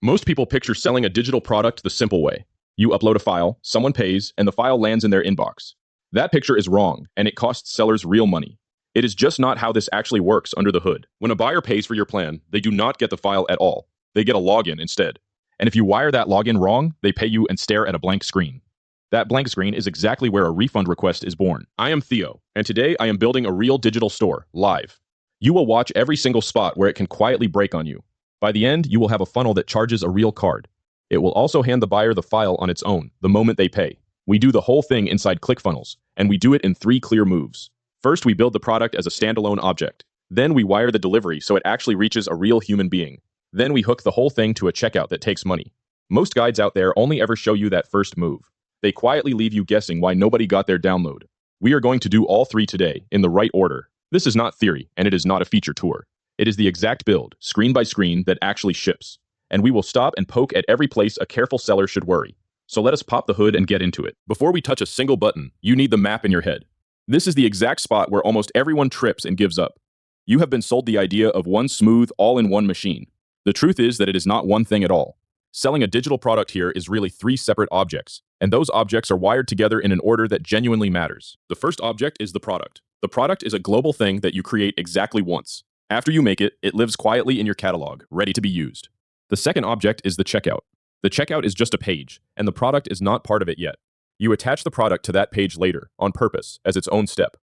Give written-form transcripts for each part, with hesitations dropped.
Most people picture selling a digital product the simple way. You upload a file, someone pays, and the file lands in their inbox. That picture is wrong, and it costs sellers real money. It is just not how this actually works under the hood. When a buyer pays for your plan, they do not get the file at all. They get a login instead. And if you wire that login wrong, they pay you and stare at a blank screen. That blank screen is exactly where a refund request is born. I am Theo, and today I am building a real digital store, live. You will watch every single spot where it can quietly break on you. By the end, you will have a funnel that charges a real card. It will also hand the buyer the file on its own, the moment they pay. We do the whole thing inside ClickFunnels, and we do it in 3 clear moves. First, we build the product as a standalone object. Then we wire the delivery so it actually reaches a real human being. Then we hook the whole thing to a checkout that takes money. Most guides out there only ever show you that first move. They quietly leave you guessing why nobody got their download. We are going to do all 3 today, in the right order. This is not theory, and it is not a feature tour. It is the exact build, screen by screen, that actually ships. And we will stop and poke at every place a careful seller should worry. So let us pop the hood and get into it. Before we touch a single button, you need the map in your head. This is the exact spot where almost everyone trips and gives up. You have been sold the idea of one smooth, all-in-one machine. The truth is that it is not one thing at all. Selling a digital product here is really 3 separate objects, and those objects are wired together in an order that genuinely matters. The first object is the product. The product is a global thing that you create exactly once. After you make it, it lives quietly in your catalog, ready to be used. The second object is the checkout. The checkout is just a page, and the product is not part of it yet. You attach the product to that page later, on purpose, as its own step.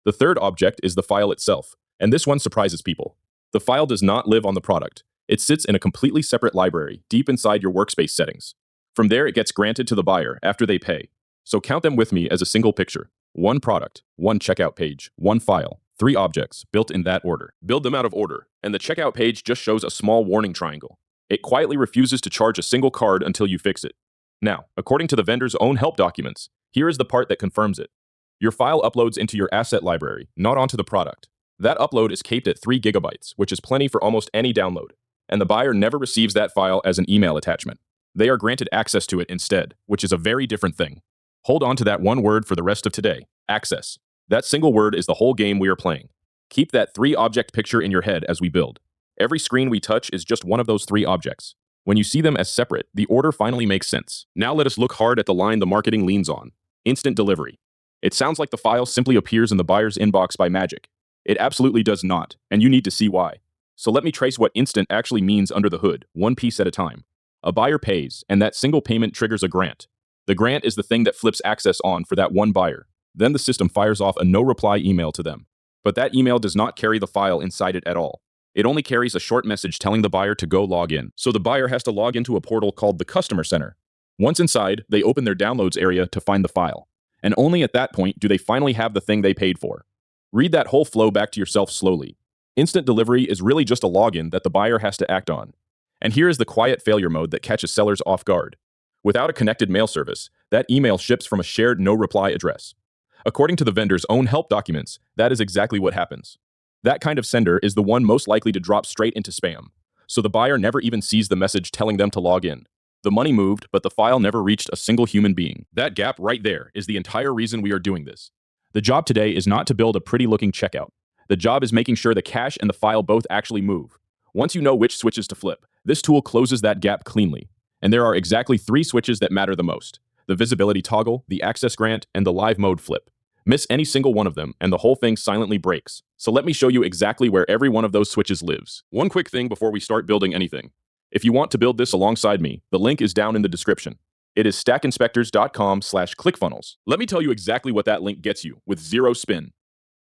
The third object is the file itself, and this one surprises people. The file does not live on the product. It sits in a completely separate library, deep inside your workspace settings. From there, it gets granted to the buyer after they pay. So count them with me as a single picture. 1 product, 1 checkout page, 1 file, 3 objects, built in that order. Build them out of order, and the checkout page just shows a small warning triangle. It quietly refuses to charge a single card until you fix it. Now, according to the vendor's own help documents, here is the part that confirms it. Your file uploads into your asset library, not onto the product. That upload is capped at 3 gigabytes, which is plenty for almost any download. And the buyer never receives that file as an email attachment. They are granted access to it instead, which is a very different thing. Hold on to that one word for the rest of today: access. That single word is the whole game we are playing. Keep that 3-object picture in your head as we build. Every screen we touch is just one of those 3 objects. When you see them as separate, the order finally makes sense. Now let us look hard at the line the marketing leans on: instant delivery. It sounds like the file simply appears in the buyer's inbox by magic. It absolutely does not, and you need to see why. So let me trace what instant actually means under the hood, one piece at a time. A buyer pays, and that single payment triggers a grant. The grant is the thing that flips access on for that one buyer. Then the system fires off a no-reply email to them. But that email does not carry the file inside it at all. It only carries a short message telling the buyer to go log in. So the buyer has to log into a portal called the Customer Center. Once inside, they open their downloads area to find the file. And only at that point do they finally have the thing they paid for. Read that whole flow back to yourself slowly. Instant delivery is really just a login that the buyer has to act on. And here is the quiet failure mode that catches sellers off guard. Without a connected mail service, that email ships from a shared no-reply address. According to the vendor's own help documents, that is exactly what happens. That kind of sender is the one most likely to drop straight into spam. So the buyer never even sees the message telling them to log in. The money moved, but the file never reached a single human being. That gap right there is the entire reason we are doing this. The job today is not to build a pretty-looking checkout. The job is making sure the cache and the file both actually move. Once you know which switches to flip, this tool closes that gap cleanly. And there are exactly 3 switches that matter the most: the visibility toggle, the access grant, and the live mode flip. Miss any single one of them, and the whole thing silently breaks. So let me show you exactly where every one of those switches lives. One quick thing before we start building anything. If you want to build this alongside me, the link is down in the description. It is stackinspectors.com/ClickFunnels. Let me tell you exactly what that link gets you, with 0 spin.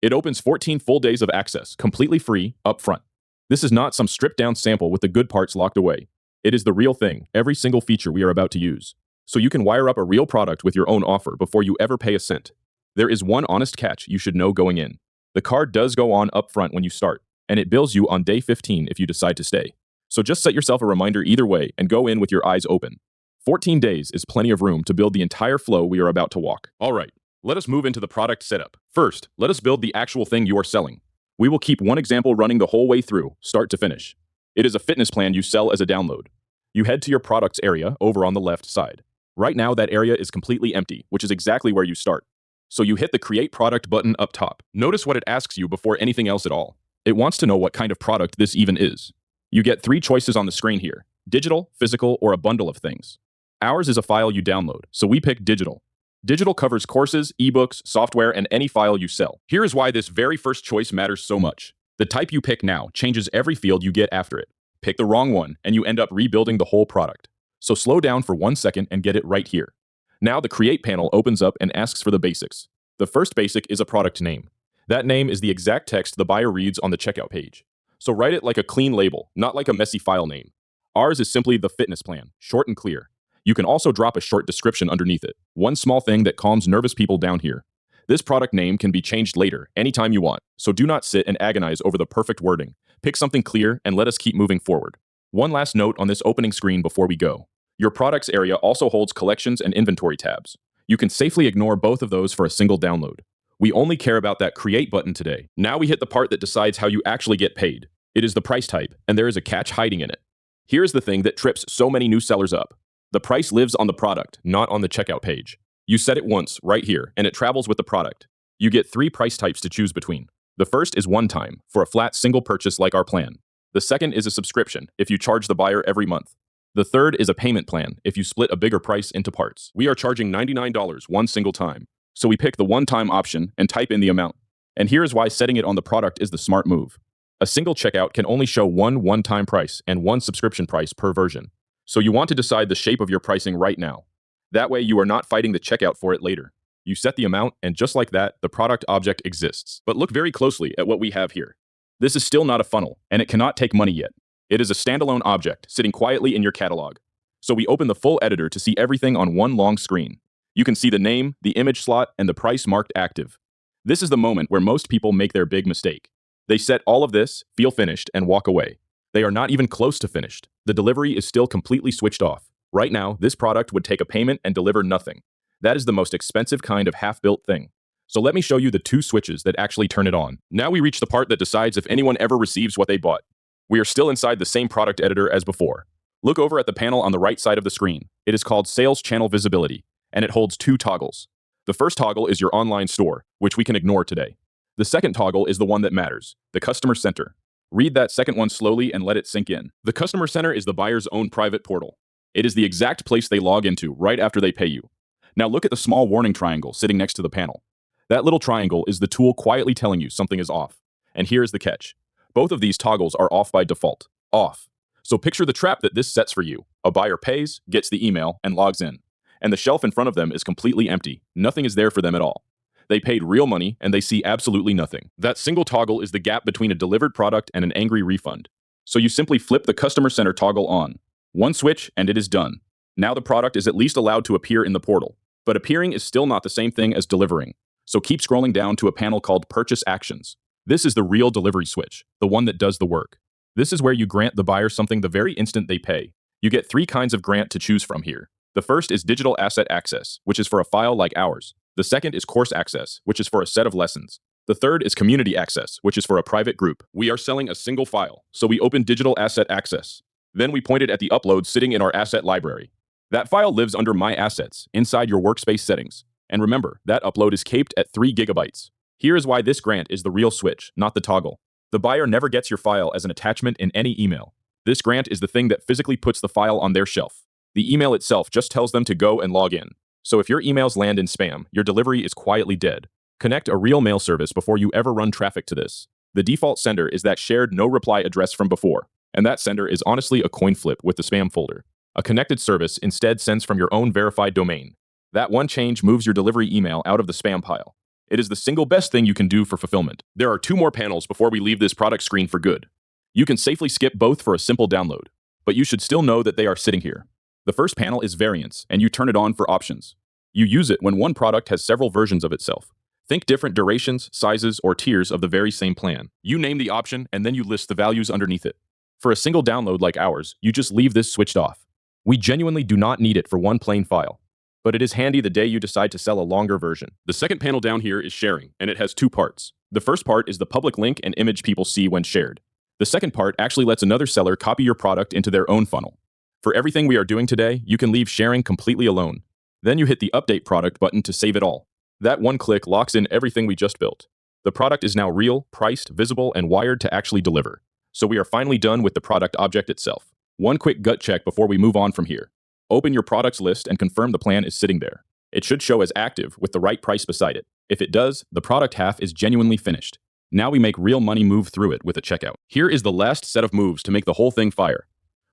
It opens 14 full days of access, completely free, up front. This is not some stripped-down sample with the good parts locked away. It is the real thing, every single feature we are about to use. So you can wire up a real product with your own offer before you ever pay a cent. There is one honest catch you should know going in. The card does go on up front when you start, and it bills you on day 15 if you decide to stay. So just set yourself a reminder either way and go in with your eyes open. 14 days is plenty of room to build the entire flow we are about to walk. All right. Let us move into the product setup. First, let us build the actual thing you are selling. We will keep one example running the whole way through, start to finish. It is a fitness plan you sell as a download. You head to your products area over on the left side. Right now, that area is completely empty, which is exactly where you start. So you hit the Create Product button up top. Notice what it asks you before anything else at all. It wants to know what kind of product this even is. You get 3 choices on the screen here. digital, physical, or a bundle of things. Ours is a file you download, so we pick digital. Digital covers courses, ebooks, software, and any file you sell. Here is why this very first choice matters so much. The type you pick now changes every field you get after it. Pick the wrong one, and you end up rebuilding the whole product. So slow down for 1 second and get it right here. Now the Create panel opens up and asks for the basics. The first basic is a product name. That name is the exact text the buyer reads on the checkout page. So write it like a clean label, not like a messy file name. Ours is simply the fitness plan, short and clear. You can also drop a short description underneath it. One small thing that calms nervous people down here. This product name can be changed later, anytime you want, so do not sit and agonize over the perfect wording. Pick something clear and let us keep moving forward. One last note on this opening screen before we go. Your products area also holds collections and inventory tabs. You can safely ignore both of those for a single download. We only care about that Create button today. Now we hit the part that decides how you actually get paid. It is the price type, and there is a catch hiding in it. Here's the thing that trips so many new sellers up. The price lives on the product, not on the checkout page. You set it once, right here, and it travels with the product. You get 3 price types to choose between. The first is one time, for a flat single purchase like our plan. The second is a subscription, if you charge the buyer every month. The third is a payment plan, if you split a bigger price into parts. We are charging $99 one single time. So we pick the one-time option and type in the amount. And here's why setting it on the product is the smart move. A single checkout can only show one one-time price and one subscription price per version. So you want to decide the shape of your pricing right now. That way you are not fighting the checkout for it later. You set the amount, and just like that, the product object exists. But look very closely at what we have here. This is still not a funnel, and it cannot take money yet. It is a standalone object sitting quietly in your catalog. So we open the full editor to see everything on one long screen. You can see the name, the image slot, and the price marked active. This is the moment where most people make their big mistake. They set all of this, feel finished, and walk away. They are not even close to finished. The delivery is still completely switched off. Right now, this product would take a payment and deliver nothing. That is the most expensive kind of half-built thing. So let me show you the 2 switches that actually turn it on. Now we reach the part that decides if anyone ever receives what they bought. We are still inside the same product editor as before. Look over at the panel on the right side of the screen. It is called Sales Channel Visibility, and it holds 2 toggles. The first toggle is your online store, which we can ignore today. The second toggle is the one that matters, the Customer Center. Read that second one slowly and let it sink in. The Customer Center is the buyer's own private portal. It is the exact place they log into right after they pay you. Now look at the small warning triangle sitting next to the panel. That little triangle is the tool quietly telling you something is off. And here's the catch. Both of these toggles are off by default. Off. So picture the trap that this sets for you. A buyer pays, gets the email, and logs in. And the shelf in front of them is completely empty. Nothing is there for them at all. They paid real money, and they see absolutely nothing. That single toggle is the gap between a delivered product and an angry refund. So you simply flip the Customer Center toggle on. One switch, and it is done. Now the product is at least allowed to appear in the portal. But appearing is still not the same thing as delivering. So keep scrolling down to a panel called Purchase Actions. This is the real delivery switch, the one that does the work. This is where you grant the buyer something the very instant they pay. You get 3 kinds of grant to choose from here. The first is Digital Asset Access, which is for a file like ours. The second is Course Access, which is for a set of lessons. The third is Community Access, which is for a private group. We are selling a single file, so we open Digital Asset Access. Then we point it at the upload sitting in our asset library. That file lives under My Assets, inside your workspace settings. And remember, that upload is caped at 3 gigabytes. Here is why this grant is the real switch, not the toggle. The buyer never gets your file as an attachment in any email. This grant is the thing that physically puts the file on their shelf. The email itself just tells them to go and log in. So if your emails land in spam, your delivery is quietly dead. Connect a real mail service before you ever run traffic to this. The default sender is that shared no-reply address from before, and that sender is honestly a coin flip with the spam folder. A connected service instead sends from your own verified domain. That one change moves your delivery email out of the spam pile. It is the single best thing you can do for fulfillment. There are 2 more panels before we leave this product screen for good. You can safely skip both for a simple download, but you should still know that they are sitting here. The first panel is Variants, and you turn it on for options. You use it when one product has several versions of itself. Think different durations, sizes, or tiers of the very same plan. You name the option, and then you list the values underneath it. For a single download like ours, you just leave this switched off. We genuinely do not need it for one plain file, but it is handy the day you decide to sell a longer version. The second panel down here is Sharing, and it has 2 parts. The first part is the public link and image people see when shared. The second part actually lets another seller copy your product into their own funnel. For everything we are doing today, you can leave sharing completely alone. Then you hit the Update Product button to save it all. That one click locks in everything we just built. The product is now real, priced, visible, and wired to actually deliver. So we are finally done with the product object itself. One quick gut check before we move on from here. Open your products list and confirm the plan is sitting there. It should show as active with the right price beside it. If it does, the product half is genuinely finished. Now we make real money move through it with a checkout. Here is the last set of moves to make the whole thing fire.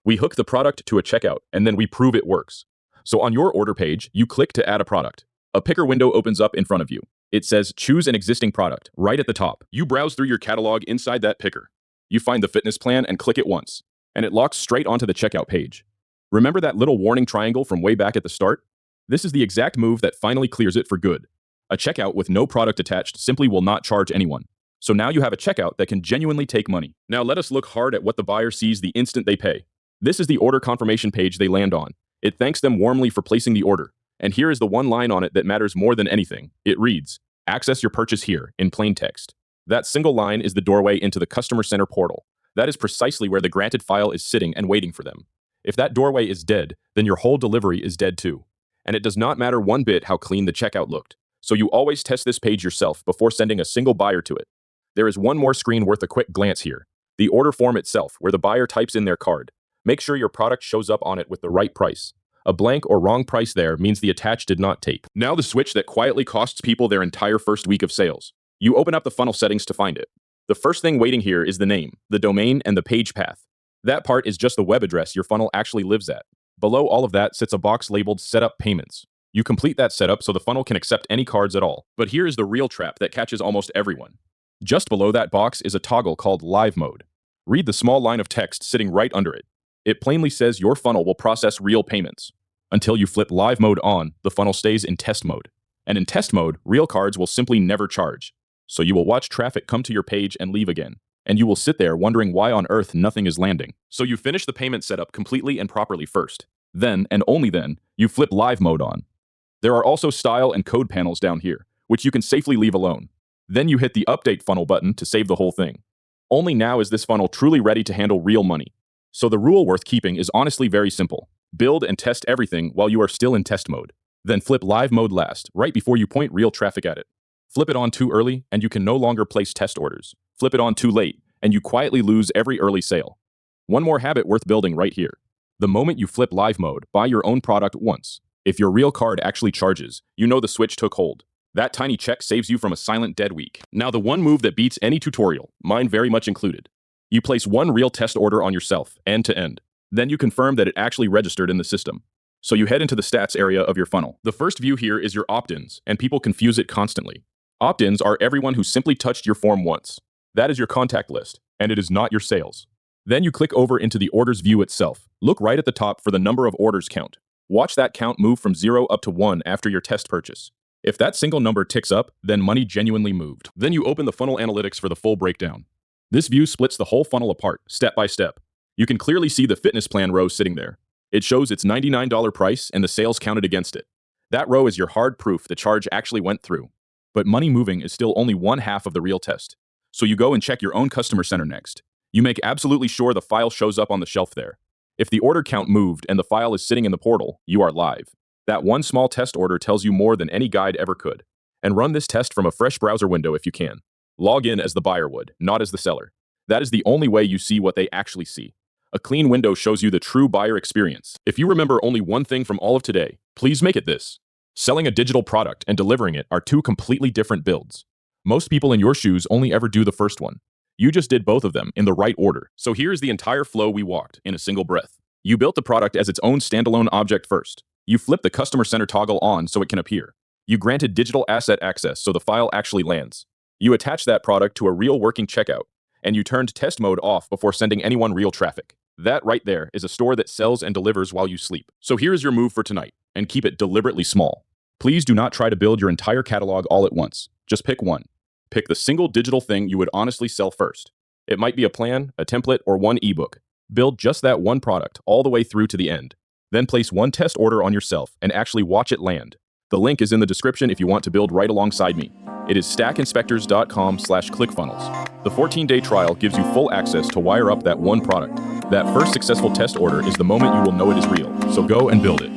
We hook the product to a checkout, and then we prove it works. So on your order page, you click to add a product. A picker window opens up in front of you. It says choose an existing product right at the top. You browse through your catalog inside that picker. You find the fitness plan and click it once, and it locks straight onto the checkout page. Remember that little warning triangle from way back at the start? This is the exact move that finally clears it for good. A checkout with no product attached simply will not charge anyone. So now you have a checkout that can genuinely take money. Now let us look hard at what the buyer sees the instant they pay. This is the order confirmation page they land on. It thanks them warmly for placing the order. And here is the one line on it that matters more than anything. It reads, "Access your purchase here," in plain text. That single line is the doorway into the Customer Center portal. That is precisely where the granted file is sitting and waiting for them. If that doorway is dead, then your whole delivery is dead too. And it does not matter one bit how clean the checkout looked. So you always test this page yourself before sending a single buyer to it. There is one more screen worth a quick glance here. The order form itself, where the buyer types in their card. Make sure your product shows up on it with the right price. A blank or wrong price there means the attach did not tape. Now the switch that quietly costs people their entire first week of sales. You open up the funnel settings to find it. The first thing waiting here is the name, the domain, and the page path. That part is just the web address your funnel actually lives at. Below all of that sits a box labeled Setup Payments. You complete that setup so the funnel can accept any cards at all. But here is the real trap that catches almost everyone. Just below that box is a toggle called Live Mode. Read the small line of text sitting right under it. It plainly says your funnel will process real payments. Until you flip Live Mode on, the funnel stays in test mode. And in test mode, real cards will simply never charge. So you will watch traffic come to your page and leave again. And you will sit there wondering why on earth nothing is landing. So you finish the payment setup completely and properly first. Then, and only then, you flip Live Mode on. There are also style and code panels down here, which you can safely leave alone. Then you hit the Update Funnel button to save the whole thing. Only now is this funnel truly ready to handle real money. So the rule worth keeping is honestly very simple. Build and test everything while you are still in test mode. Then flip Live Mode last, right before you point real traffic at it. Flip it on too early, and you can no longer place test orders. Flip it on too late, and you quietly lose every early sale. One more habit worth building right here. The moment you flip Live Mode, buy your own product once. If your real card actually charges, you know the switch took hold. That tiny check saves you from a silent dead week. Now the one move that beats any tutorial, mine very much included. You place one real test order on yourself, end to end. Then you confirm that it actually registered in the system. So you head into the stats area of your funnel. The first view here is your opt-ins, and people confuse it constantly. Opt-ins are everyone who simply touched your form once. That is your contact list, and it is not your sales. Then you click over into the orders view itself. Look right at the top for the number of orders count. Watch that count move from 0 up to 1 after your test purchase. If that single number ticks up, then money genuinely moved. Then you open the funnel analytics for the full breakdown. This view splits the whole funnel apart, step by step. You can clearly see the fitness plan row sitting there. It shows its $99 price and the sales counted against it. That row is your hard proof the charge actually went through. But money moving is still only one half of the real test. So you go and check your own customer center next. You make absolutely sure the file shows up on the shelf there. If the order count moved and the file is sitting in the portal, you are live. That one small test order tells you more than any guide ever could. And run this test from a fresh browser window if you can. Log in as the buyer would, not as the seller. That is the only way you see what they actually see. A clean window shows you the true buyer experience. If you remember only one thing from all of today, please make it this. Selling a digital product and delivering it are two completely different builds. Most people in your shoes only ever do the first one. You just did both of them in the right order. So here's the entire flow we walked in a single breath. You built the product as its own standalone object first. You flipped the customer center toggle on so it can appear. You granted digital asset access so the file actually lands. You attached that product to a real working checkout. And you turned test mode off before sending anyone real traffic. That right there is a store that sells and delivers while you sleep. So here is your move for tonight, and keep it deliberately small. Please do not try to build your entire catalog all at once. Just pick one. Pick the single digital thing you would honestly sell first. It might be a plan, a template, or one ebook. Build just that one product all the way through to the end. Then place one test order on yourself and actually watch it land. The link is in the description if you want to build right alongside me. It is stackinspectors.com/ClickFunnels. The 14-day trial gives you full access to wire up that one product. That first successful test order is the moment you will know it is real, so go and build it.